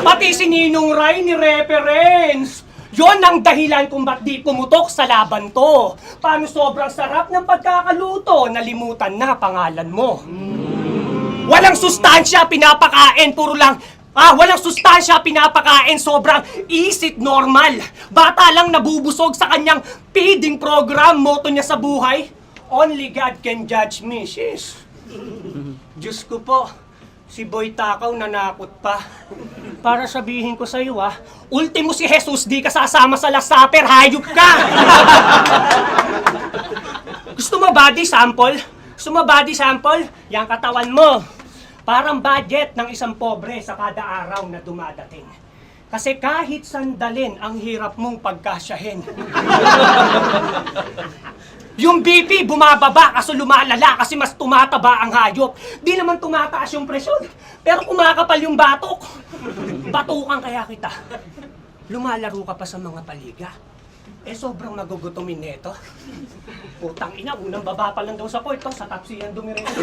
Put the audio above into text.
Pati si Ninong Ray ni reference. Yon ang dahilan kung ba't di pumutok sa laban to. Paano sobrang sarap ng pagkakaluto, nalimutan na pangalan mo. Walang sustansya pinapakain, puro lang walang sustansya pinapakain, sobrang is it normal. Bata lang nabubusog sa kanyang feeding program, motto niya sa buhay. Only God can judge me, sis. Diyos ko po, si Boy Takaw nanakot pa. Para sabihin ko sa iyo ultimo si Jesus, di ka sasama sa Last Supper, hayop ka! Gusto mo body sample? Gusto mo body sample? Yang katawan mo. Parang budget ng isang pobre sa kada araw na dumadating. Kasi kahit sandalin, ang hirap mong pagkasyahin. Yung BP bumababa kaso lumalala kasi mas tumataba ang hayop. Di naman tumataas yung presyon, pero kumakapal yung batok. Batukan kaya kita. Lumalaro ka pa sa mga paliga. Sobrang magugutumin nito. Putang ina, unang baba pa lang daw sa court, sa tapsi yan dumiretso.